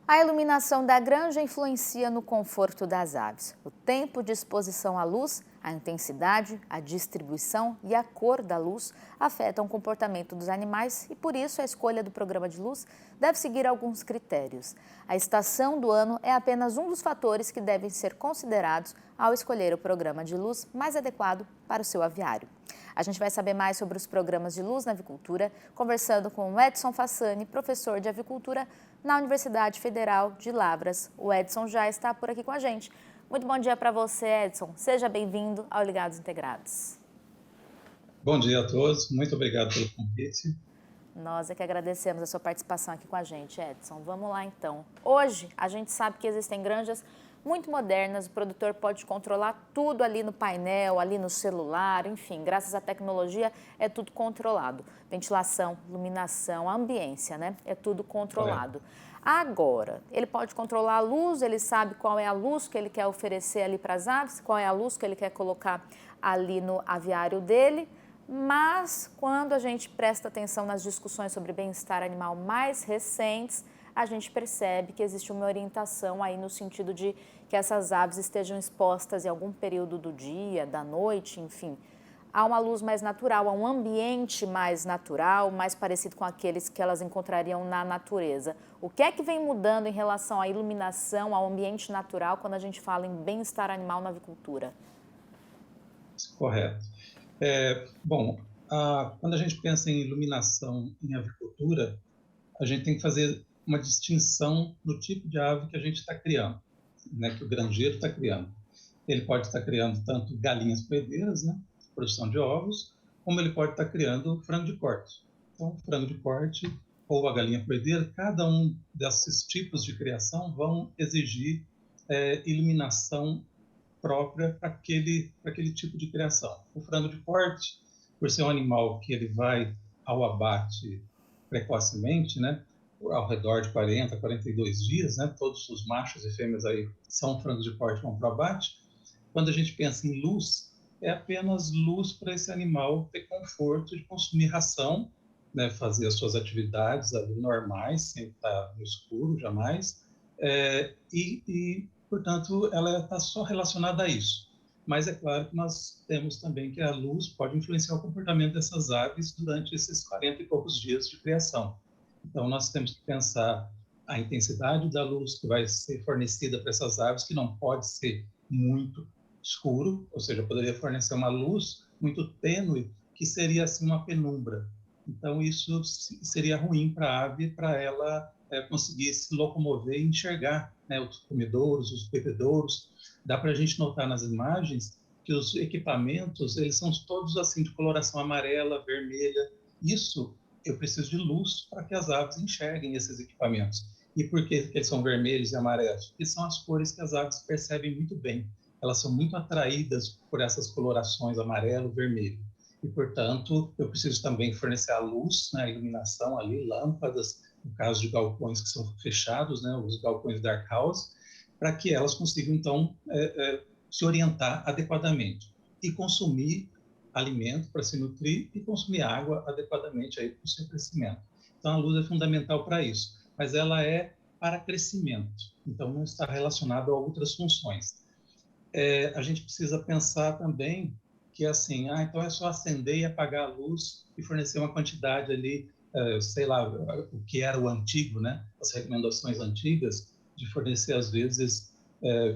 A iluminação da granja influencia no conforto das aves. O tempo de exposição à luz, a intensidade, a distribuição e a cor da luz afetam o comportamento dos animais e, por isso, a escolha do programa de luz deve seguir alguns critérios. A estação do ano é apenas um dos fatores que devem ser considerados ao escolher o programa de luz mais adequado para o seu aviário. A gente vai saber mais sobre os programas de luz na avicultura, conversando com o Edson Fassani, professor de avicultura na Universidade Federal de Lavras. O Edson já está por aqui com a gente. Muito bom dia para você, Edson. Seja bem-vindo ao Ligados Integrados. Bom dia a todos, muito obrigado pelo convite. Nós é que agradecemos a sua participação aqui com a gente, Edson. Vamos lá, então. Hoje, a gente sabe que existem granjas muito modernas, o produtor pode controlar tudo ali no painel, ali no celular, enfim, graças à tecnologia é tudo controlado. Ventilação, iluminação, a ambiência, né? É tudo controlado. Agora, ele pode controlar a luz, ele sabe qual é a luz que ele quer oferecer ali para as aves, qual é a luz que ele quer colocar ali no aviário dele, mas quando a gente presta atenção nas discussões sobre bem-estar animal mais recentes, a gente percebe que existe uma orientação aí no sentido de que essas aves estejam expostas em algum período do dia, da noite, enfim, a uma luz mais natural, a um ambiente mais natural, mais parecido com aqueles que elas encontrariam na natureza. O que é que vem mudando em relação à iluminação, ao ambiente natural, quando a gente fala em bem-estar animal na avicultura? Correto. Quando a gente pensa em iluminação em avicultura, a gente tem que fazer uma distinção no tipo de ave que a gente está criando, né, que o granjeiro está criando. Ele pode estar criando tanto galinhas poedeiras, né, produção de ovos, como ele pode estar criando frango de corte. Então, frango de corte ou a galinha poedeira, cada um desses tipos de criação vão exigir iluminação própria para aquele tipo de criação. O frango de corte, por ser um animal que ele vai ao abate precocemente, né, ao redor de 40, 42 dias, né, todos os machos e fêmeas aí são frangos de corte vão para o abate. Quando a gente pensa em luz, é apenas luz para esse animal ter conforto de consumir ração, né, fazer as suas atividades ali normais, sem estar no escuro, jamais, portanto, ela está só relacionada a isso. Mas é claro que nós temos também que a luz pode influenciar o comportamento dessas aves durante esses 40 e poucos dias de criação. Então, nós temos que pensar a intensidade da luz que vai ser fornecida para essas aves, que não pode ser muito escuro, ou seja, poderia fornecer uma luz muito tênue, que seria assim uma penumbra. Então, isso seria ruim para a ave, para ela conseguir se locomover e enxergar, né, os comedouros, os bebedouros. Dá para a gente notar nas imagens que os equipamentos, eles são todos assim de coloração amarela, vermelha. Isso eu preciso de luz para que as aves enxerguem esses equipamentos. E por que eles são vermelhos e amarelos? Porque são as cores que as aves percebem muito bem. Elas são muito atraídas por essas colorações amarelo, vermelho. E, portanto, eu preciso também fornecer a luz, né, a iluminação ali, lâmpadas, no caso de galpões que são fechados, né, os galpões dark house, para que elas consigam, então, se orientar adequadamente e consumir alimento para se nutrir e consumir água adequadamente aí para o seu crescimento. Então, a luz é fundamental para isso, mas ela é para crescimento, então não está relacionada a outras funções. A gente precisa pensar também que assim, então é só acender e apagar a luz e fornecer uma quantidade ali, sei lá, o que era o antigo, né? As recomendações antigas de fornecer às vezes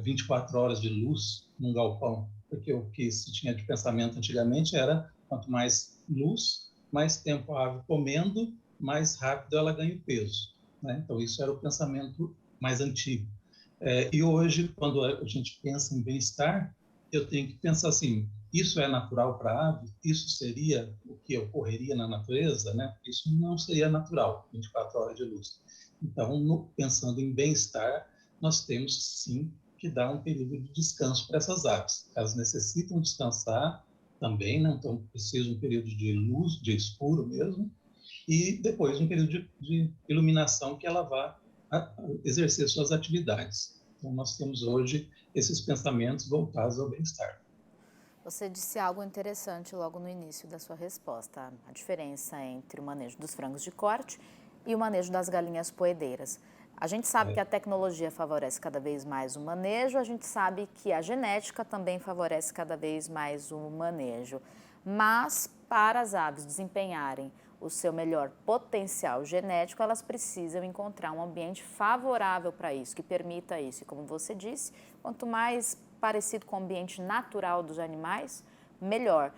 24 horas de luz num galpão, porque o que se tinha de pensamento antigamente era quanto mais luz, mais tempo a ave comendo, mais rápido ela ganha peso, né? Então isso era o pensamento mais antigo. E hoje, quando a gente pensa em bem-estar, eu tenho que pensar assim, isso é natural para a ave? Isso seria o que ocorreria na natureza? Né? Isso não seria natural, 24 horas de luz. Então, pensando em bem-estar, nós temos sim que dar um período de descanso para essas aves. Elas necessitam descansar também, né? Então precisam de um período de luz, de escuro mesmo, e depois um período de iluminação que ela vá exercer suas atividades. Então, nós temos hoje esses pensamentos voltados ao bem-estar. Você disse algo interessante logo no início da sua resposta, a diferença entre o manejo dos frangos de corte e o manejo das galinhas poedeiras. A gente sabe que a tecnologia favorece cada vez mais o manejo, a gente sabe que a genética também favorece cada vez mais o manejo. Mas, para as aves desempenharem o seu melhor potencial genético, elas precisam encontrar um ambiente favorável para isso, que permita isso. E como você disse, quanto mais parecido com o ambiente natural dos animais, melhor.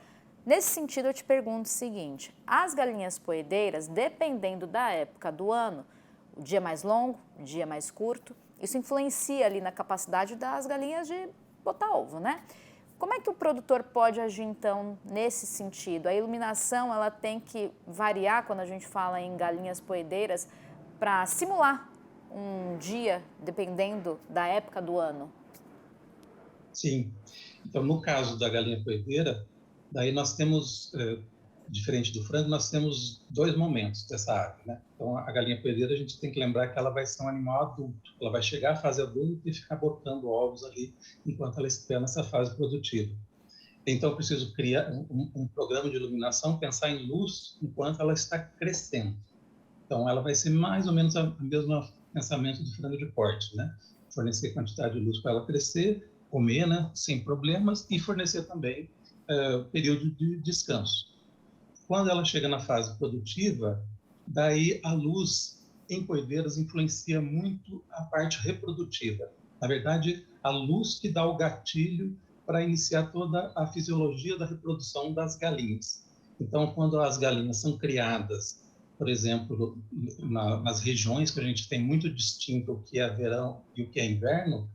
Nesse sentido, eu te pergunto o seguinte: as galinhas poedeiras, dependendo da época do ano, o dia mais longo, o dia mais curto, isso influencia ali na capacidade das galinhas de botar ovo, né? Como é que o produtor pode agir, então, nesse sentido? A iluminação, ela tem que variar quando a gente fala em galinhas poedeiras para simular um dia, dependendo da época do ano? Sim. Então, no caso da galinha poedeira, daí nós temos, diferente do frango, nós temos dois momentos dessa ave, né? Então, a galinha poedeira, a gente tem que lembrar que ela vai ser um animal adulto. Ela vai chegar à fase adulta e ficar botando ovos ali enquanto ela estiver nessa fase produtiva. Então, eu preciso criar um programa de iluminação, pensar em luz enquanto ela está crescendo. Então, ela vai ser mais ou menos o mesmo pensamento do frango de corte, né? Fornecer quantidade de luz para ela crescer, comer, né, sem problemas, e fornecer também período de descanso. Quando ela chega na fase produtiva, daí a luz em poedeiras influencia muito a parte reprodutiva. Na verdade, a luz que dá o gatilho para iniciar toda a fisiologia da reprodução das galinhas. Então, quando as galinhas são criadas, por exemplo, nas regiões que a gente tem muito distinto o que é verão e o que é inverno,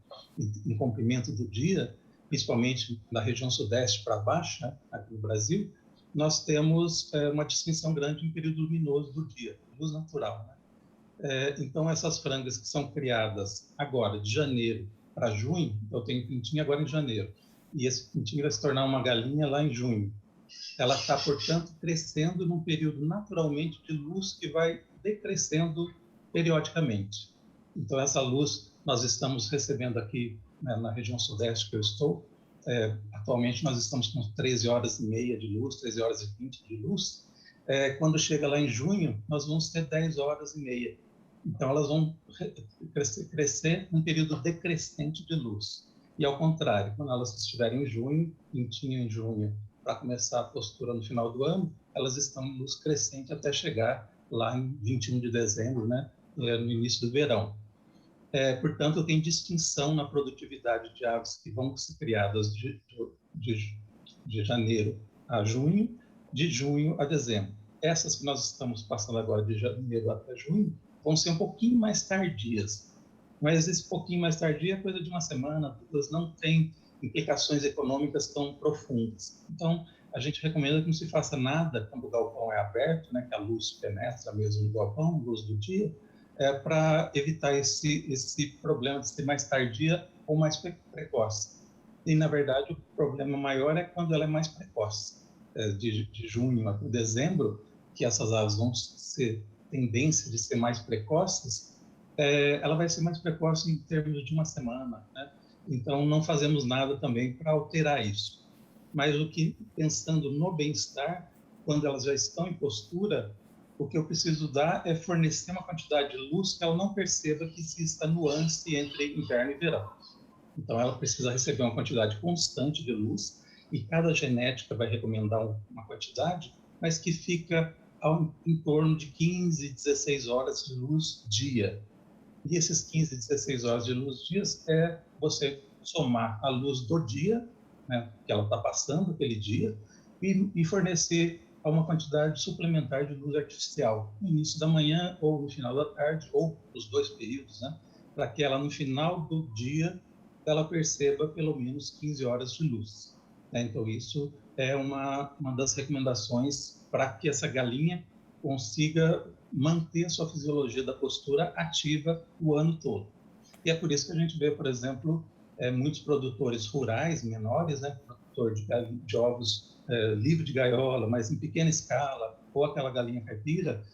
em comprimento do dia, principalmente na região sudeste para baixo, né, aqui no Brasil, nós temos uma distinção grande em período luminoso do dia, luz natural, né? Então, essas frangas que são criadas agora, de janeiro para junho, eu tenho pintinho agora em janeiro, e esse pintinho vai se tornar uma galinha lá em junho. Ela está, portanto, crescendo num período naturalmente de luz que vai decrescendo periodicamente. Então, essa luz nós estamos recebendo aqui, né, na região sudeste que eu estou. Atualmente nós estamos com 13 horas e meia de luz, 13 horas e 20 de luz. Quando chega lá em junho, nós vamos ter 10 horas e meia. Então, elas vão crescer num período decrescente de luz. E, ao contrário, quando elas estiverem em junho, pintinho em junho, para começar a postura no final do ano, elas estão em luz crescente até chegar lá em 21 de dezembro, né, no início do verão. Portanto, tem distinção na produtividade de aves que vão ser criadas de janeiro a junho, de junho a dezembro. Essas que nós estamos passando agora de janeiro até junho vão ser um pouquinho mais tardias, mas esse pouquinho mais tardio é coisa de uma semana, duas, não tem implicações econômicas tão profundas. Então, a gente recomenda que não se faça nada quando o galpão é aberto, né, que a luz penetra mesmo no galpão, luz do dia, para evitar esse problema de ser mais tardia ou mais precoce. E, na verdade, o problema maior é quando ela é mais precoce. De junho até dezembro, que essas aves vão ser tendência de ser mais precoces, ela vai ser mais precoce em termos de uma semana, né? Então, não fazemos nada também para alterar isso. Mas pensando no bem-estar, quando elas já estão em postura, o que eu preciso dar é fornecer uma quantidade de luz que ela não perceba que exista nuance entre inverno e verão. Então, ela precisa receber uma quantidade constante de luz, e cada genética vai recomendar uma quantidade, mas que fica em torno de 15, 16 horas de luz dia. E esses 15, 16 horas de luz dias é você somar a luz do dia, né, que ela está passando aquele dia, e fornecer uma quantidade suplementar de luz artificial no início da manhã ou no final da tarde, ou os dois períodos, né, para que ela no final do dia ela perceba pelo menos 15 horas de luz. Então, isso é uma das recomendações para que essa galinha consiga manter a sua fisiologia da postura ativa o ano todo. E é por isso que a gente vê, por exemplo, muitos produtores rurais menores, né, produtor de ovos livre de gaiola, mas em pequena escala, ou aquela galinha caipira,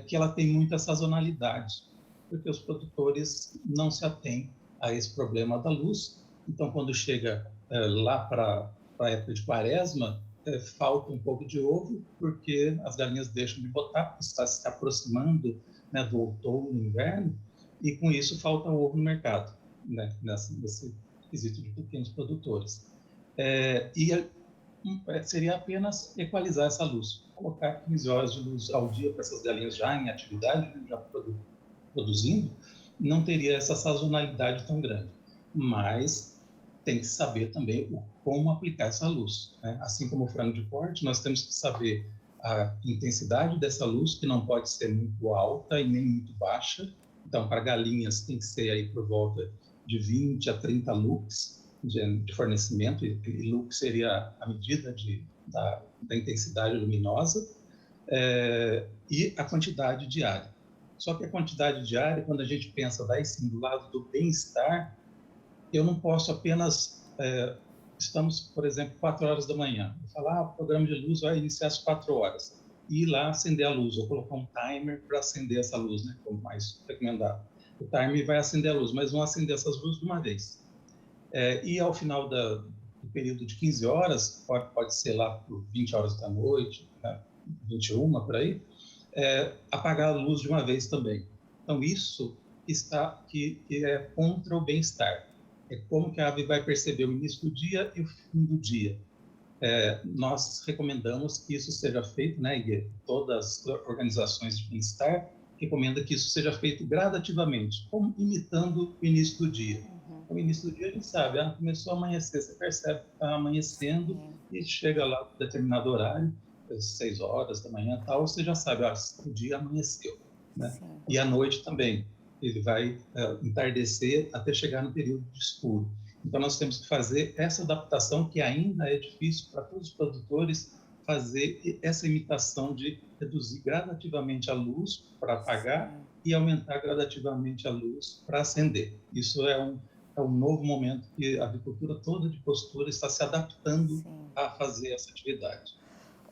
que ela tem muita sazonalidade, porque os produtores não se atêm a esse problema da luz. Então, quando chega lá para a época de quaresma, falta um pouco de ovo, porque as galinhas deixam de botar, porque está se aproximando, né, do outono e inverno, e com isso falta ovo no mercado, né, nesse quesito de pequenos produtores. Seria apenas equalizar essa luz, colocar 15 horas de luz ao dia para essas galinhas já em atividade, já produzindo, não teria essa sazonalidade tão grande. Mas tem que saber também como aplicar essa luz, né? Assim como o frango de corte, nós temos que saber a intensidade dessa luz, que não pode ser muito alta e nem muito baixa. Então, para galinhas tem que ser aí por volta de 20 a 30 lux de fornecimento, e lux seria a medida da intensidade luminosa, e a quantidade diária. Só que a quantidade diária, quando a gente pensa daí sim do lado do bem-estar, eu não posso apenas... estamos, por exemplo, 4 horas da manhã. Eu falar, o programa de luz vai iniciar às 4 horas. E ir lá acender a luz, ou colocar um timer para acender essa luz, né, como mais recomendado. O timer vai acender a luz, mas vão acender essas luzes de uma vez. E ao final do período de 15 horas, pode ser lá por 20 horas da noite, né, 21 por aí, apagar a luz de uma vez também. Então, isso que é contra o bem-estar. É como que a ave vai perceber o início do dia e o fim do dia. Nós recomendamos que isso seja feito, né, e todas as organizações de bem-estar recomendam que isso seja feito gradativamente, como imitando o início do dia. No início do dia a gente sabe, começou a amanhecer, você percebe que está amanhecendo e chega lá a determinado horário, às 6 horas da manhã, tal, você já sabe, o dia amanheceu, né? E à noite também, ele vai entardecer até chegar no período de escuro. Então nós temos que fazer essa adaptação, que ainda é difícil para todos os produtores, fazer essa imitação de reduzir gradativamente a luz para apagar e aumentar gradativamente a luz para acender. Isso é um novo momento que a agricultura toda de postura está se adaptando a fazer essa atividade.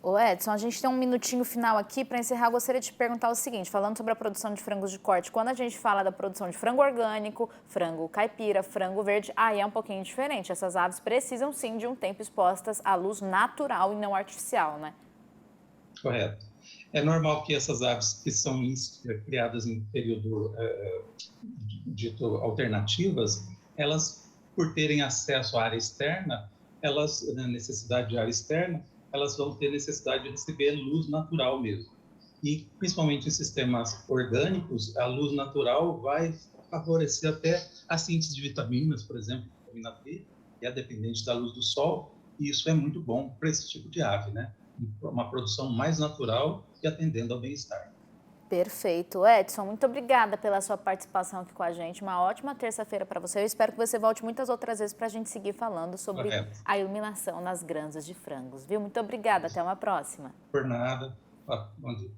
Ô Edson, a gente tem um minutinho final aqui. Para encerrar, eu gostaria de te perguntar o seguinte, falando sobre a produção de frangos de corte, quando a gente fala da produção de frango orgânico, frango caipira, frango verde, aí é um pouquinho diferente. Essas aves precisam sim de um tempo expostas à luz natural e não artificial, né? Correto. É normal que essas aves que são criadas em período dito alternativas, elas, por terem acesso à área externa, necessidade de área externa, elas vão ter necessidade de receber luz natural mesmo. E, principalmente em sistemas orgânicos, a luz natural vai favorecer até a síntese de vitaminas, por exemplo, vitamina B, que é dependente da luz do sol, e isso é muito bom para esse tipo de ave, né? Uma produção mais natural e atendendo ao bem-estar. Perfeito. Edson, muito obrigada pela sua participação aqui com a gente. Uma ótima terça-feira para você. Eu espero que você volte muitas outras vezes para a gente seguir falando sobre a iluminação nas granjas de frangos, viu? Muito obrigada. Até uma próxima. Por nada. Bom dia.